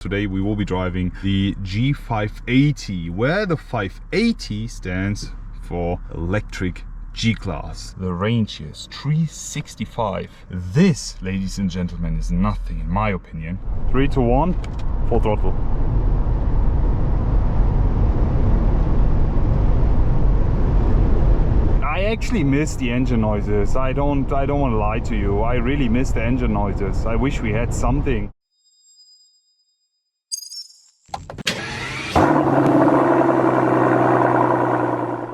Today we will be driving the G580, where the 580 stands for electric G-Class. The range here is 365. This, ladies and gentlemen, is nothing in my opinion. 3 to 1, full throttle. I actually miss the engine noises. I don't want to lie to you. I really miss the engine noises. I wish we had something.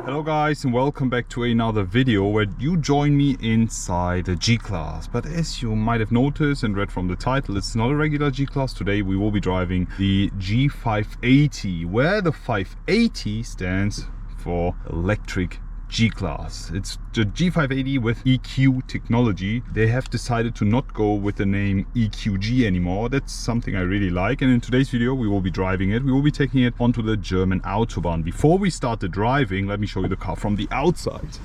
Hello guys, and welcome back to another video where you join me inside the G-Class. But as you might have noticed and read from the title, it's not a regular G-Class. Today we will be driving the G580, where the 580 stands for electric G-Class. It's the G580 with EQ technology. They have decided to not go with the name EQG anymore. That's something I really like, and in today's video we will be driving it. We will be taking it onto the German Autobahn. Before we start the driving, let me show you the car from the outside.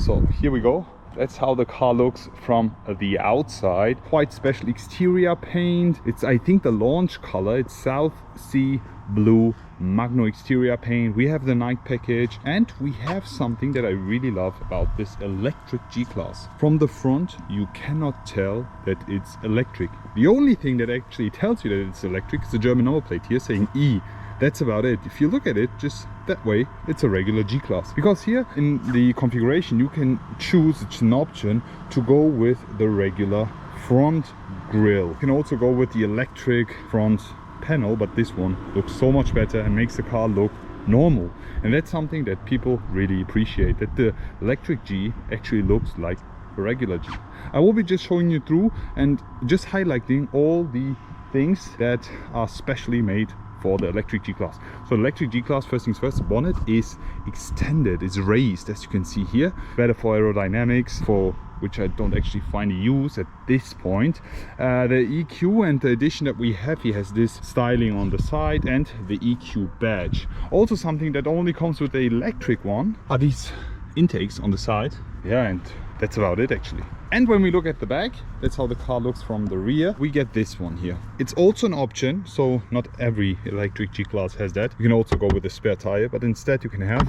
So here we go. That's how the car looks from the outside. Quite special exterior paint. It's, I think, the launch color. It's South Sea Blue Magno exterior paint. We have the night package, and we have something that I really love about this electric G-Class. From the front you cannot tell that it's electric. The only thing that actually tells you that it's electric is the German number plate here saying E. That's about it. If you look at it just that way, it's a regular G-Class. Because here in the configuration you can choose, it's an option to go with the regular front grille. You can also go with the electric front panel, but this one looks so much better and makes the car look normal. And that's something that people really appreciate, that the electric G actually looks like a regular G. I will be just showing you through and just highlighting all the things that are specially made for the electric G-Class. So the electric G-Class, first things first, bonnet is extended, it's raised, as you can see here. Better for aerodynamics, for which I don't actually find a use at this point. The EQ and the addition that we have here has this styling on the side and the EQ badge. Also something that only comes with the electric one are these intakes on the side. Yeah, and that's about it actually. And when we look at the back, that's how the car looks from the rear. We get this one here. It's also an option, so not every electric G-Class has that. You can also go with a spare tire, but instead you can have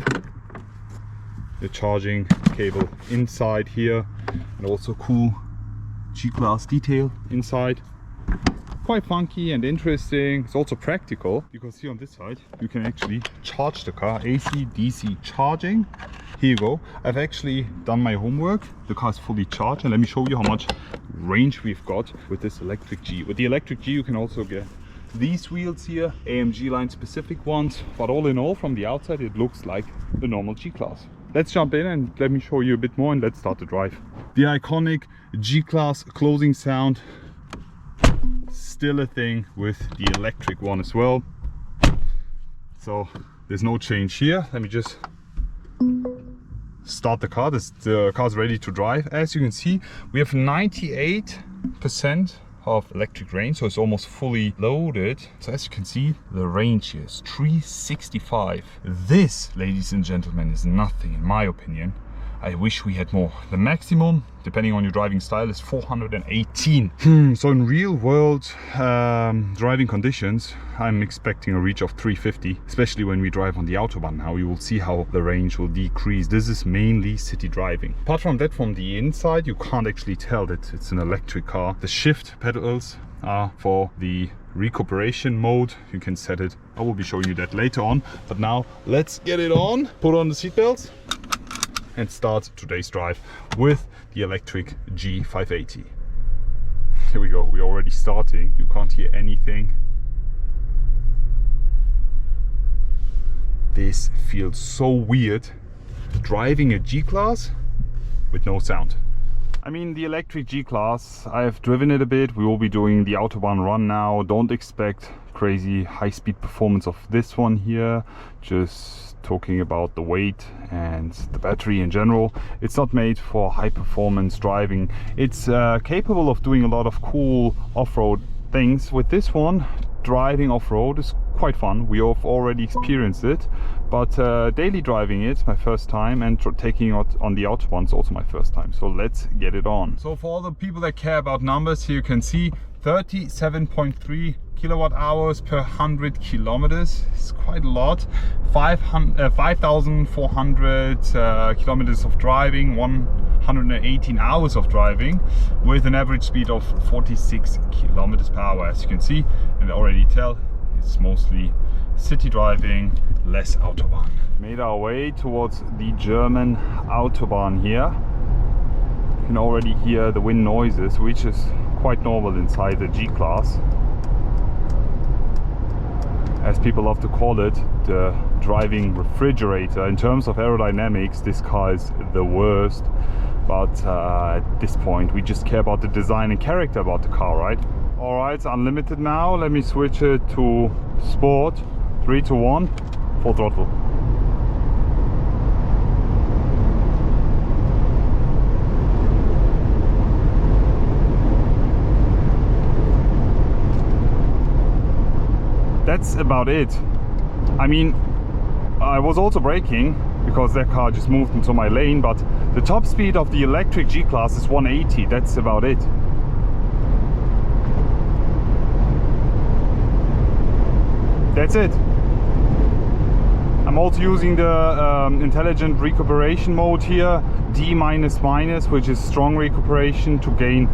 the charging cable inside here, and also cool G-Class detail inside. Quite funky and interesting. It's also practical because here on this side you can actually charge the car, AC DC charging. Here you go. I've actually done my homework. The car is fully charged, and let me show you how much range we've got with this electric G. With the electric G you can also get these wheels here, AMG line specific ones, but all in all from the outside it looks like the normal G-Class. Let's jump in and let me show you a bit more, and let's start the drive. The iconic G-Class closing sound, still a thing with the electric one as well. So there's no change here. Let me just start the car. The car's ready to drive. As you can see, we have 98% of electric range, so it's almost fully loaded. So as you can see, the range here is 365. This, ladies and gentlemen, is nothing in my opinion. I wish we had more. The maximum, depending on your driving style, is 418. So in real world driving conditions, I'm expecting a reach of 350, especially when we drive on the Autobahn now. You will see how the range will decrease. This is mainly city driving. Apart from that, from the inside, you can't actually tell that it's an electric car. The shift pedals are for the recuperation mode. You can set it. I will be showing you that later on. But now let's get it on. Put on the seatbelts and start today's drive with the electric G580. Here we go. We're already starting. You can't hear anything. This feels so weird, driving a G-Class with no sound. I mean, the electric G-Class, I've driven it a bit. We will be doing the Autobahn run now. Don't expect crazy high-speed performance of this one here. Just talking about the weight and the battery in general. It's not made for high performance driving. It's capable of doing a lot of cool off-road things. With this one, driving off-road is quite fun. We have already experienced it, but daily driving it, my first time, and taking it on the Autobahn is also my first time. So let's get it on. So for all the people that care about numbers, here you can see 37.3 kilowatt hours per 100 kilometers. It's quite a lot. 5,400 kilometers of driving, 118 hours of driving, with an average speed of 46 kilometers per hour. As you can see and already tell, it's mostly city driving, less Autobahn. Made our way towards the German Autobahn here. You can already hear the wind noises, which is quite normal inside the G-Class. As people love to call it, the driving refrigerator. In terms of aerodynamics, this car is the worst. But at this point, we just care about the design and character about the car, right? Alright, it's unlimited now. Let me switch it to Sport. 3 to 1, full throttle. That's about it. I mean, I was also braking because that car just moved into my lane, but the top speed of the electric G-Class is 180. That's about it. That's it. I'm also using the intelligent recuperation mode here, D-, which is strong recuperation to gain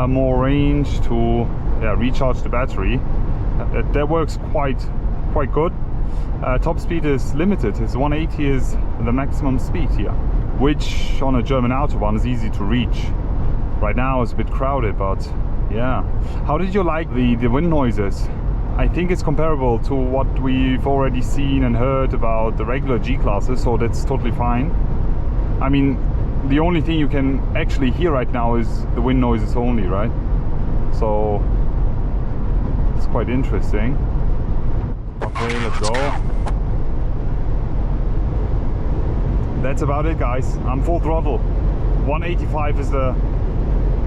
more range to recharge the battery. That works quite good. Top speed is limited. It's 180 is the maximum speed here, which on a German Autobahn is easy to reach. Right now it's a bit crowded, but yeah. How did you like the wind noises? I think it's comparable to what we've already seen and heard about the regular G-Classes, so that's totally fine. I mean, the only thing you can actually hear right now is the wind noises only, right? So it's quite interesting. Okay, let's go. That's about it, guys. I'm full throttle. 185 is the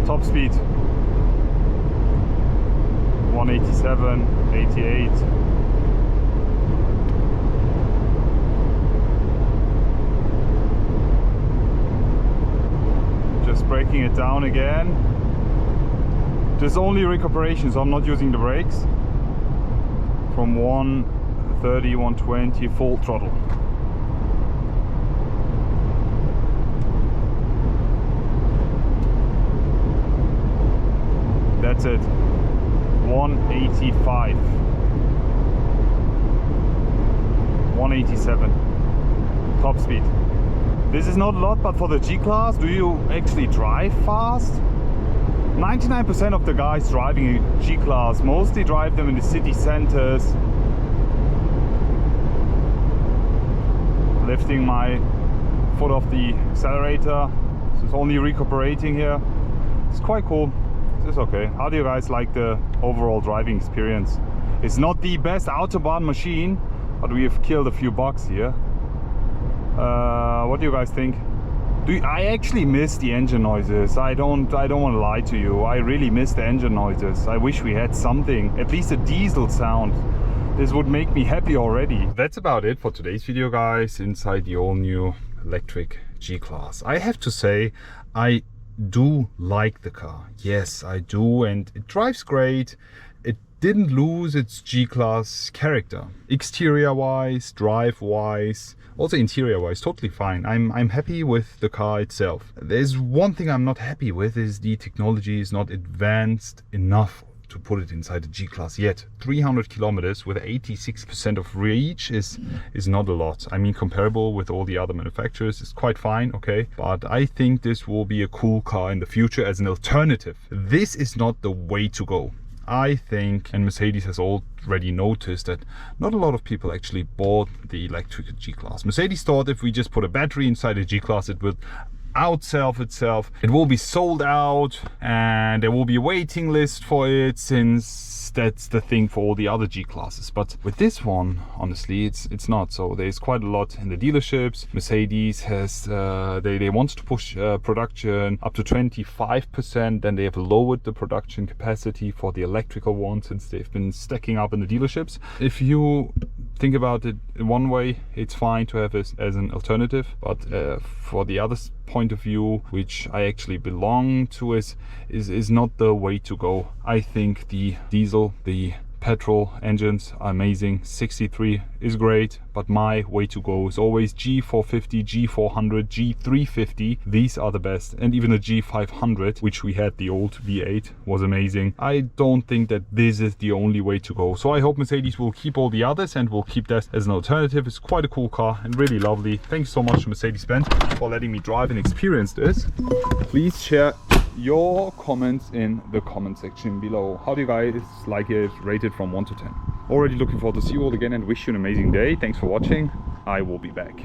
top speed. 187, 88. Just breaking it down again. There's only recuperation, so I'm not using the brakes. From 130, 120, full throttle. That's it. 185. 187. Top speed. This is not a lot, but for the G-Class, do you actually drive fast? 99% of the guys driving a G-Class mostly drive them in the city centers. Lifting my foot off the accelerator. So it's only recuperating here. It's quite cool. It's okay. How do you guys like the overall driving experience? It's not the best Autobahn machine, but we have killed a few bucks here. What do you guys think? I actually miss the engine noises. I don't want to lie to you. I really miss the engine noises. I wish we had something, at least a diesel sound. This would make me happy already. That's about it for today's video, guys, inside the all new electric G-Class. I have to say, I do like the car. Yes, I do, and it drives great. It didn't lose its G-Class character. Exterior wise, drive wise, also interior wise, totally fine. I'm happy with the car itself. There's one thing I'm not happy with, is the technology is not advanced enough to put it inside the G-Class yet. 300 kilometers with 86% of reach is not a lot. I mean, comparable with all the other manufacturers, it's quite fine, okay, but I think this will be a cool car in the future as an alternative. This is not the way to go. I think, and Mercedes has already noticed, that not a lot of people actually bought the electric G-Class. Mercedes thought if we just put a battery inside the G-Class, it would outsell itself. It will be sold out and there will be a waiting list for it, since that's the thing for all the other G-Classes. But with this one, honestly, it's not. So there's quite a lot in the dealerships. Mercedes has they want to push production up to 25%. Then they have lowered the production capacity for the electrical one, since they've been stacking up in the dealerships. If you think about it in one way, it's fine to have as an alternative, but for the other point of view, which I actually belong to, is not the way to go. I think the diesel, the petrol engines are amazing. 63 is great, but my way to go is always G450, G400, G350. These are the best. And even the G500, which we had, the old V8, was amazing. I don't think that this is the only way to go. So I hope Mercedes will keep all the others and will keep that as an alternative. It's quite a cool car and really lovely. Thanks so much to Mercedes-Benz for letting me drive and experience this. Please share your comments in the comment section below. How do you guys like it, rated from 1 to 10? Already looking forward to see you all again and wish you an amazing day. Thanks for watching. I will be back.